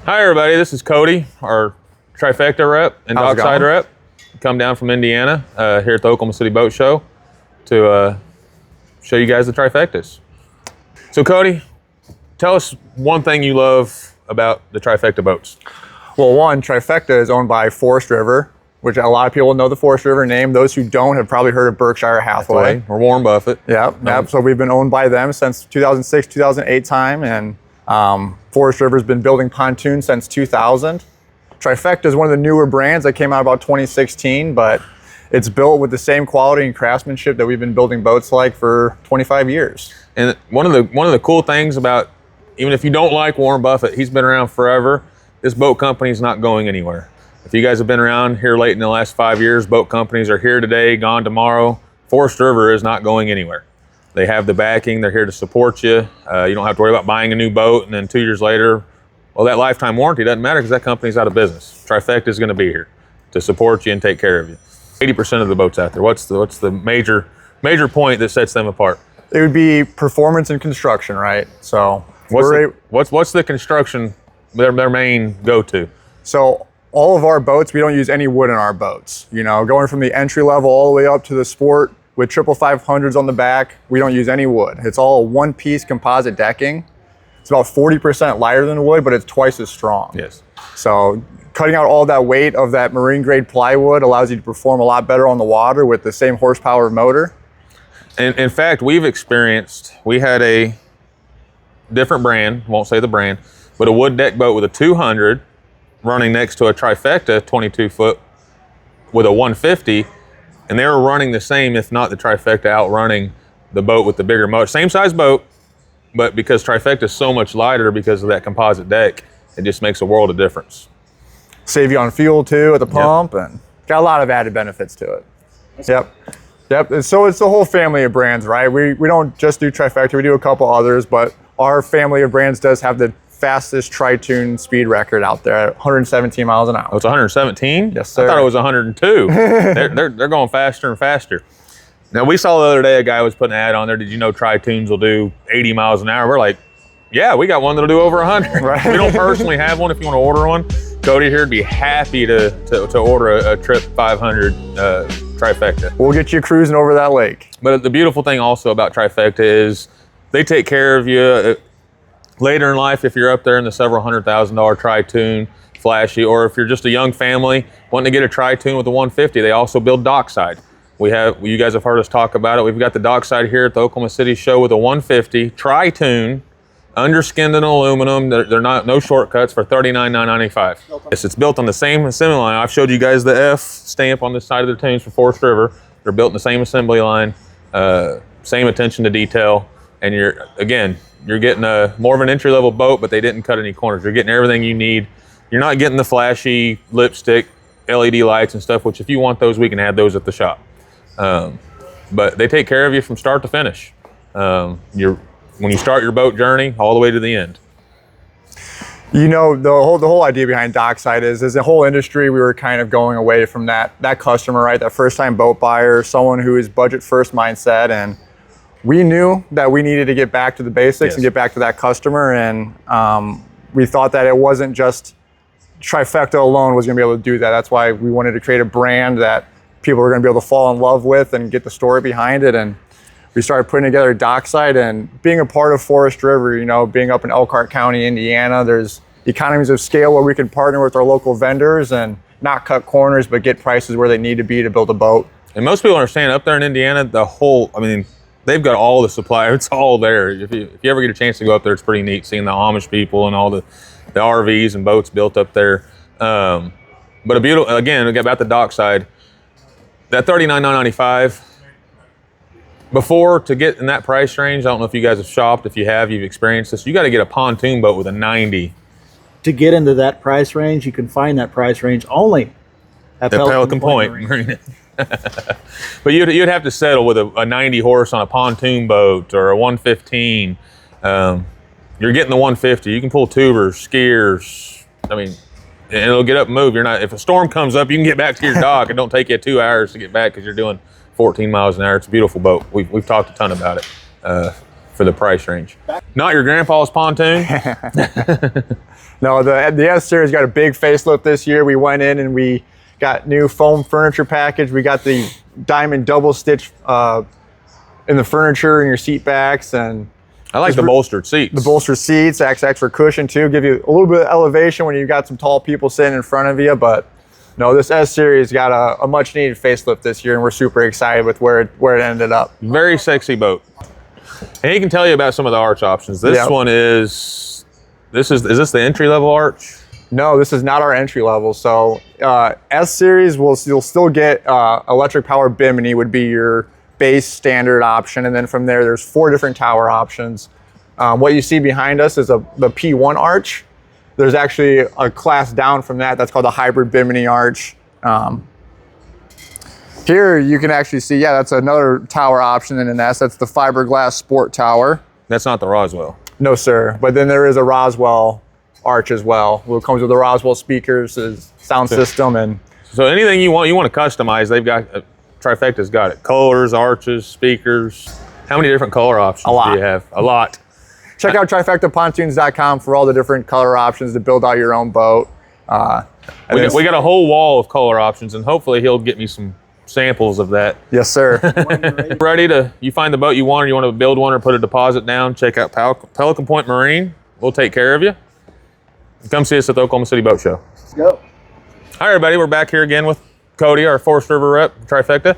Hi everybody, this is Cody, our Trifecta rep and Dockside rep. Come down from Indiana here at the Oklahoma City Boat Show to show you guys the Trifectas. So Cody, tell us one thing you love about the Trifecta boats. Well, one, Trifecta is owned by Forest River, which a lot of people know the Forest River name. Those who don't have probably heard of Berkshire Hathaway. Or Warren Buffett. Yep. So we've been owned by them since 2006, 2008 time, and Forest River's been building pontoons since 2000. Trifecta is one of the newer brands that came out about 2016, but it's built with the same quality and craftsmanship that we've been building boats like for 25 years. And one of the cool things about, even if you don't like Warren Buffett, he's been around forever. This boat company is not going anywhere. If you guys have been around here late in the last 5 years, boat companies are here today, gone tomorrow. Forest River is not going anywhere. They have the backing, they're here to support you. You don't have to worry about buying a new boat and then 2 years later, well, that lifetime warranty doesn't matter because that company's out of business. Trifecta is gonna be here to support you and take care of you. 80% of the boats out there, what's the major point that sets them apart? It would be performance and construction, right? So what's the construction, their main go-to? So all of our boats, we don't use any wood in our boats. You know, going from the entry level all the way up to the sport with 55500s on the back, we don't use any wood. It's all one-piece composite decking. It's about 40% lighter than wood, but it's twice as strong. Yes. So cutting out all that weight of that marine grade plywood allows you to perform a lot better on the water with the same horsepower motor. And in fact, we had a different brand, won't say the brand, but a wood deck boat with a 200 running next to a Trifecta 22 foot with a 150, and they were running the same, if not the Trifecta outrunning the boat with the bigger motor. Same size boat, but because Trifecta is so much lighter because of that composite deck, it just makes a world of difference. Save you on fuel too at the pump, and got a lot of added benefits to it. Yep. And so it's the whole family of brands, right? We don't just do Trifecta, we do a couple others, but our family of brands does have the fastest tri-tune speed record out there at 117 miles an hour. Oh, it's 117? Yes, sir. I thought it was 102. they're going faster and faster. Now, we saw the other day a guy was putting an ad on there. Did you know tri-tunes will do 80 miles an hour? We're like, yeah, we got one that'll do over 100. Right. We don't personally have one. If you want to order one, Cody here would be happy to order a Trip 500 Trifecta. We'll get you cruising over that lake. But the beautiful thing also about Trifecta is they take care of you later in life. If you're up there in the several $100,000 tri-tune, flashy, or if you're just a young family wanting to get a tri-tune with a 150, they also build Dockside. You guys have heard us talk about it. We've got the Dockside here at the Oklahoma City show with a 150 tri-tune, underskinned in aluminum. They're not no shortcuts for $39,995. Yes, it's built on the same assembly line. I've showed you guys the F stamp on the side of the tunes for Forest River. They're built in the same assembly line, same attention to detail, and you're getting more of an entry-level boat, but they didn't cut any corners. You're getting everything you need. You're not getting the flashy lipstick, LED lights and stuff, which if you want those, we can add those at the shop. But they take care of you from start to finish. When you start your boat journey, all the way to the end. You know, the whole idea behind Dockside is as a whole industry, we were kind of going away from that customer, right? That first-time boat buyer, someone who is budget-first mindset, and we knew that we needed to get back to the basics and get back to that customer, and we thought that it wasn't just Trifecta alone was going to be able to do that. That's why we wanted to create a brand that people were going to be able to fall in love with and get the story behind it, and we started putting together Dockside. And being a part of Forest River, you know, being up in Elkhart County, Indiana, there's economies of scale where we can partner with our local vendors and not cut corners, but get prices where they need to be to build a boat. And most people understand up there in Indiana, they've got all the supply. It's all there. If you ever get a chance to go up there, it's pretty neat seeing the Amish people and all the RVs and boats built up there. But a beautiful, again, about the Dockside, that $39,995, before, to get in that price range, I don't know if you guys have shopped. If you have, you've experienced this. You got to get a pontoon boat with a 90. To get into that price range, you can find that price range only at Pelican Point Marina. But you'd have to settle with a 90 horse on a pontoon boat or a 115. You're getting the 150. You can pull tubers, skiers. And it'll get up and move. If a storm comes up, you can get back to your dock. It don't take you 2 hours to get back because you're doing 14 miles an hour. It's a beautiful boat. We've talked a ton about it. for the price range. Not your grandpa's pontoon. No, the S Series got a big facelift this year. We went in and we got new foam furniture package. We got the diamond double stitch in the furniture and your seat backs, and I like the bolstered seats. The bolstered seats, extra cushion too, give you a little bit of elevation when you've got some tall people sitting in front of you. But no, this S Series got a much needed facelift this year, and we're super excited with where it ended up. Very sexy boat. And he can tell you about some of the arch options. This one is this the entry level arch? No, this is not our entry level. So S Series, you'll still get electric power bimini would be your base standard option, and then from there's 4 different tower options. What you see behind us is the P1 arch. There's actually a class down from that that's called the hybrid bimini arch. Here you can actually see, that's another tower option in an S. That's the fiberglass sport tower. That's not the Roswell. No, sir. But then there is a Roswell arch as well. It comes with the Roswell speakers, sound system, and so anything you want to customize, they've got. Trifecta's got it. Colors, arches, speakers. How many different color options do you have? A lot. Check out trifectapontoons.com for all the different color options to build out your own boat. We got a whole wall of color options, and hopefully he'll get me some samples of that. Yes, sir. You find the boat you want, or you want to build one or put a deposit down, check out Pelican Point Marine. We'll take care of you. Come see us at the Oklahoma City Boat Show. Let's go. Hi, everybody. We're back here again with Cody, our Forest River rep, Trifecta.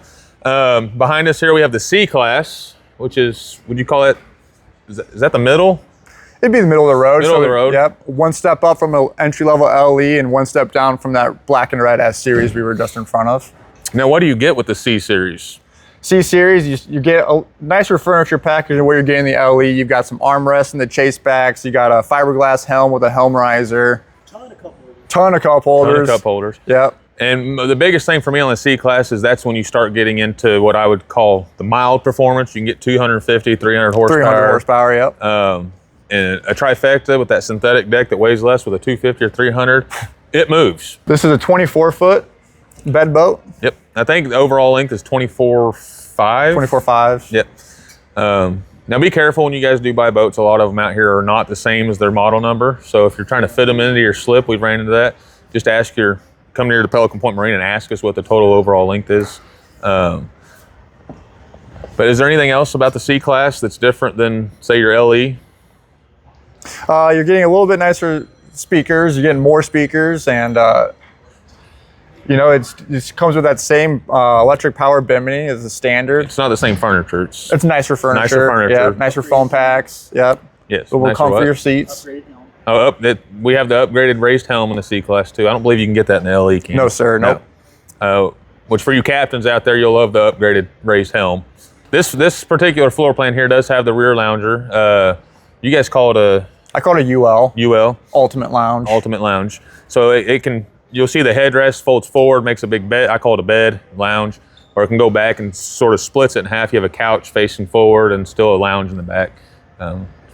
Behind us here we have the C class, which is, would you call it, is that the middle? It'd be the middle of the road. Middle of the road. Yep. One step up from an entry-level LE and one step down from that black and red S Series we were just in front of. Now, what do you get with the C Series? C Series, you get a nicer furniture package than what you're getting in the LE. You've got some armrests in the chase backs. You got a fiberglass helm with a helm riser. Ton of cup holders. Yep. And the biggest thing for me on the C class is that's when you start getting into what I would call the mild performance. You can get 250, 300 horsepower. 300 horsepower, yep. And a Trifecta with that synthetic deck that weighs less with a 250 or 300, it moves. This is a 24-foot bed boat. Yep. I think the overall length is 24.5. 24.5. Yep. Now be careful when you guys do buy boats. A lot of them out here are not the same as their model number. So if you're trying to fit them into your slip, we've ran into that. Just come near to Pelican Point Marine and ask us what the total overall length is. But is there anything else about the C class that's different than, say, your LE? You're getting a little bit nicer speakers. You're getting more speakers, and it comes with that same electric power bimini as the standard. It's not the same furniture. It's nicer furniture. Nicer furniture. Yeah, nicer foam packs. Yep. Yes. A little comfier seats. We have the upgraded raised helm in the C class too. I don't believe you can get that in the LE, can you? No, sir. Nope. No. Which for you captains out there, you'll love the upgraded raised helm. This particular floor plan here does have the rear lounger. You guys call it I call it a UL. UL. Ultimate Lounge. Ultimate Lounge. So it can. You'll see the headrest folds forward, makes a big bed. I call it a bed lounge, or it can go back and sort of splits it in half. You have a couch facing forward and still a lounge in the back.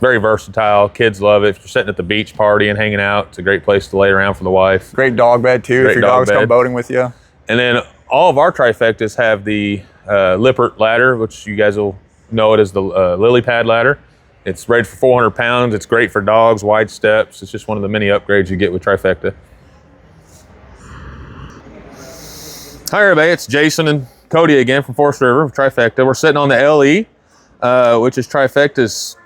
Very versatile. Kids love it. If you're sitting at the beach party and hanging out, it's a great place to lay around for the wife. Great dog bed too, if your dogs come boating with you. And then all of our Trifectas have the Lippert ladder, which you guys will know it as the lily pad ladder. It's rated for 400 pounds. It's great for dogs, wide steps. It's just one of the many upgrades you get with Trifecta. Hi everybody, it's Jason and Cody again from Forest River, Trifecta. We're sitting on the LE, which is Trifecta's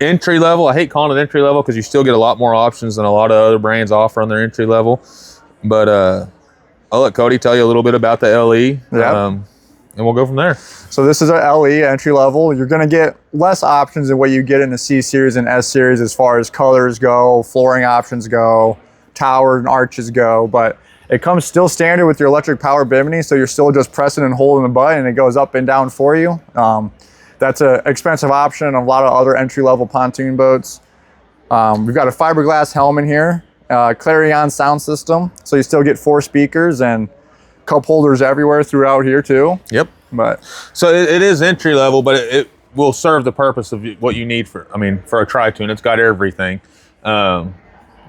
entry level. I hate calling it entry level because you still get a lot more options than a lot of other brands offer on their entry level. But I'll let Cody tell you a little bit about the LE, and we'll go from there. So this is our LE entry level. You're going to get less options than what you get in the C Series and S Series as far as colors go, flooring options go, tower and arches go, but it comes still standard with your electric power bimini, so you're still just pressing and holding the button and it goes up and down for you. That's an expensive option in a lot of other entry-level pontoon boats. We've got a fiberglass helm in here, Clarion sound system, so you still get 4 speakers and cup holders everywhere throughout here too. Yep. But so it is entry level, but it will serve the purpose of what you need for a tri-tune. It's got everything.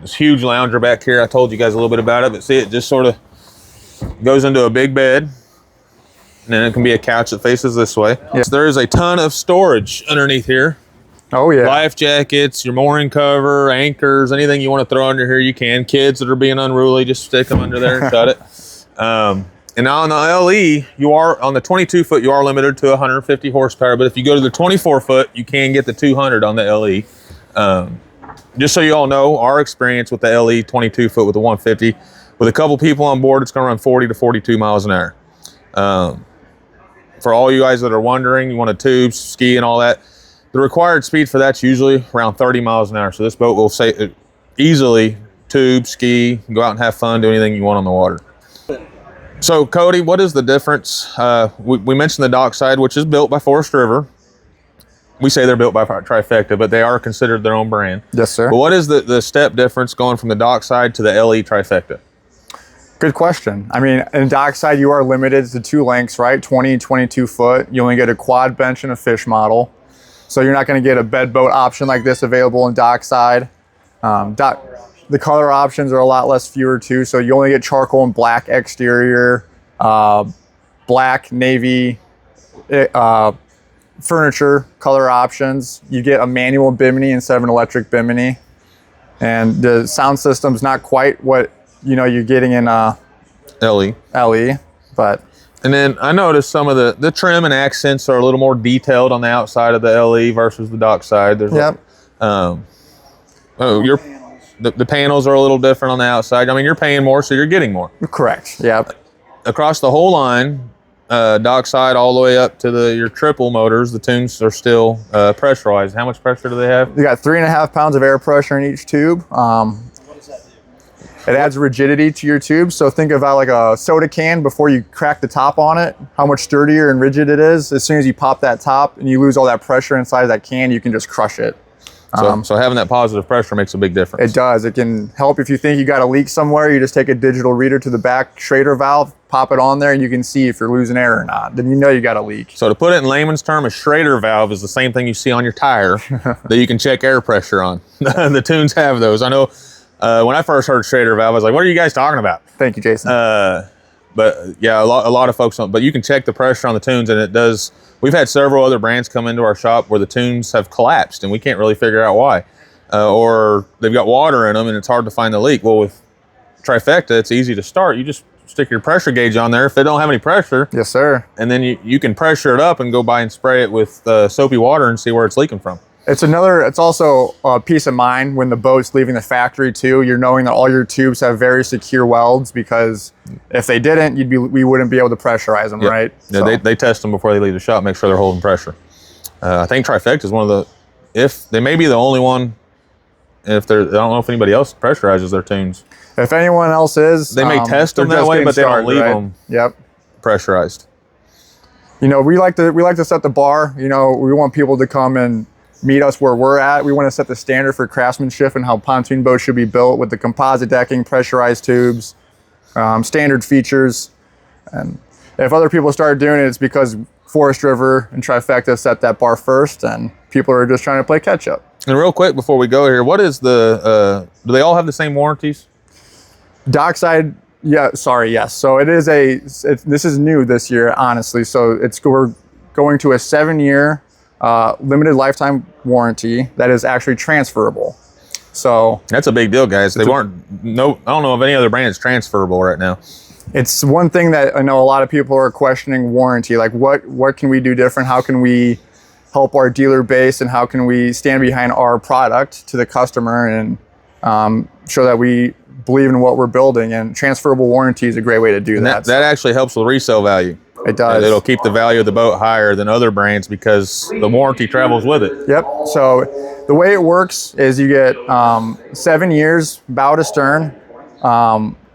This huge lounger back here, I told you guys a little bit about it, but see, it just sort of goes into a big bed, and then it can be a couch that faces this way. Yeah. So there is a ton of storage underneath here. Oh yeah. Life jackets, your mooring cover, anchors, anything you want to throw under here, you can. Kids that are being unruly, just stick them under there and shut it. And now on the LE, you are on the 22 foot, you are limited to 150 horsepower. But if you go to the 24 foot, you can get the 200 on the LE. Just so you all know, our experience with the LE 22 foot with the 150, with a couple people on board, it's going to run 40 to 42 miles an hour. For all you guys that are wondering, you want to tube, ski, and all that, the required speed for that's usually around 30 miles an hour. So this boat will say easily tube, ski, go out and have fun, do anything you want on the water. So Cody, what is the difference? We mentioned the Dockside, which is built by Forest River. We say they're built by Trifecta, but they are considered their own brand. Yes, sir. But what is the step difference going from the Dockside to the LE Trifecta? Good question. I mean, in Dockside, you are limited to 2 lengths, right? 20, 22 foot. You only get a quad bench and a fish model. So you're not going to get a bed boat option like this available in Dockside. The color options are a lot less fewer too. So you only get charcoal and black exterior, black, navy, furniture color options. You get a manual bimini instead of an electric bimini. And the sound system's not quite what you're getting in LE, but. And then I noticed some of the trim and accents are a little more detailed on the outside of the LE versus the Dockside. There's yep. The panels are a little different on the outside. I mean, you're paying more, so you're getting more. Correct. Yep. Across the whole line, Dockside all the way up to your triple motors, the tunes are still pressurized. How much pressure do they have? You got 3.5 pounds of air pressure in each tube. It adds rigidity to your tube. So think about like a soda can before you crack the top on it, how much sturdier and rigid it is. As soon as you pop that top and you lose all that pressure inside of that can, you can just crush it. So having that positive pressure makes a big difference. It does. It can help if you think you got a leak somewhere. You just take a digital reader to the back Schrader valve, pop it on there, and you can see if you're losing air or not. Then you know you got a leak. So to put it in layman's term, a Schrader valve is the same thing you see on your tire that you can check air pressure on. The tunes have those. I know when I first heard Schrader valve, I was like, what are you guys talking about? Thank you, Jason. But yeah, a lot of folks don't. But you can check the pressure on the tunes, and it does. We've had several other brands come into our shop where the tunes have collapsed, and we can't really figure out why. Or they've got water in them, and it's hard to find the leak. Well, with Trifecta, it's easy to start. You just stick your pressure gauge on there if they don't have any pressure. Yes, sir. And then you can pressure it up and go by and spray it with soapy water and see where it's leaking from. It's also a peace of mind when the boat's leaving the factory too. You're knowing that all your tubes have very secure welds, because if they didn't, we wouldn't be able to pressurize them, right? Yeah, so. they test them before they leave the shop, make sure they're holding pressure. I think Trifecta is one of if they may be the only one, I don't know if anybody else pressurizes their tunes. If anyone else is, they may test them that way, but they don't leave them pressurized. We like to set the bar. We want people to come and meet us where we're at. We want to set the standard for craftsmanship and how pontoon boats should be built, with the composite decking, pressurized tubes, standard features. And if other people start doing it, it's because Forest River and Trifecta set that bar first, and people are just trying to play catch up. And real quick before we go here, what is do they all have the same warranties? Dockside, yes. So this is new this year, honestly. So we're going to a 7-year limited lifetime warranty that is actually transferable. So that's a big deal, guys. I don't know of any other brand that's transferable right now. It's one thing that I know a lot of people are questioning warranty. Like, what can we do different? How can we help our dealer base, and how can we stand behind our product to the customer and show that we believe in what we're building? And transferable warranty is a great way to do that. That actually helps with resale value. It does. It'll keep the value of the boat higher than other brands because the warranty travels with it. Yep. So the way it works is you get 7 years bow to stern,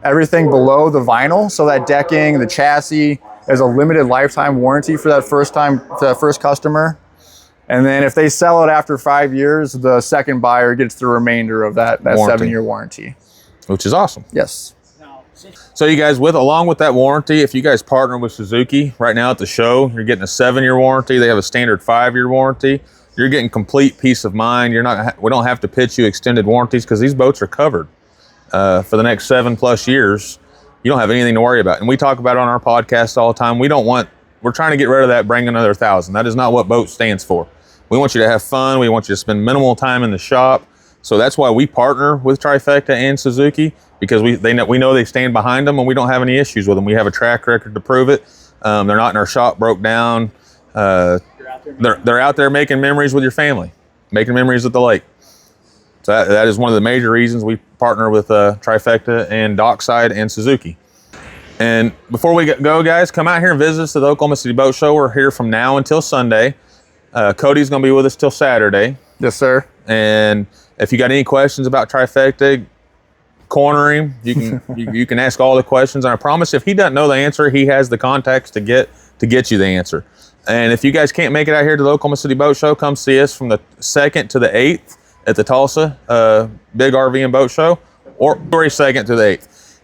everything below the vinyl. So that decking, the chassis is a limited lifetime warranty for that first customer. And then if they sell it after 5 years, the second buyer gets the remainder of that 7-year warranty. Which is awesome. Yes. So you guys, along with that warranty, if you guys partner with Suzuki right now at the show, you're getting a 7-year warranty. They have a standard 5-year warranty. You're getting complete peace of mind. We don't have to pitch you extended warranties because these boats are covered for the next 7+ years. You don't have anything to worry about. And we talk about it on our podcast all the time. We're trying to get rid of that, bring another 1,000. That is not what boat stands for. We want you to have fun. We want you to spend minimal time in the shop. So that's why we partner with Trifecta and Suzuki, because we know they stand behind them and we don't have any issues with them. We have a track record to prove it. They're not in our shop broke down. They're out there making memories with your family, making memories at the lake. So that is one of the major reasons we partner with Trifecta and Dockside and Suzuki. And before we go, guys, come out here and visit us at the Oklahoma City Boat Show. We're here from now until Sunday. Cody's going to be with us till Saturday. Yes, sir. And if you got any questions about Trifecta, corner him. You can ask all the questions. And I promise, if he doesn't know the answer, he has the contacts to get you the answer. And if you guys can't make it out here to the Oklahoma City Boat Show, come see us from the 2nd to the 8th at the Tulsa Big RV and Boat Show, or February 2nd to the 8th.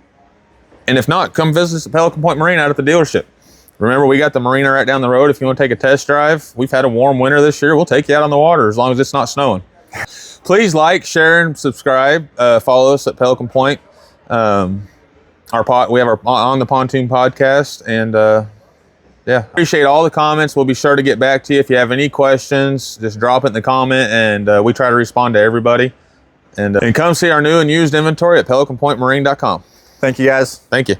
And if not, come visit us at Pelican Point Marine out at the dealership. Remember, we got the marina right down the road. If you want to take a test drive, we've had a warm winter this year. We'll take you out on the water as long as it's not snowing. Please like, share, and subscribe. Follow us at Pelican Point. We have our On the Pontoon podcast, and appreciate all the comments. We'll be sure to get back to you. If you have any questions, just drop it in the comment, and we try to respond to everybody. And come see our new and used inventory at pelicanpointmarine.com. Thank you, guys. Thank you.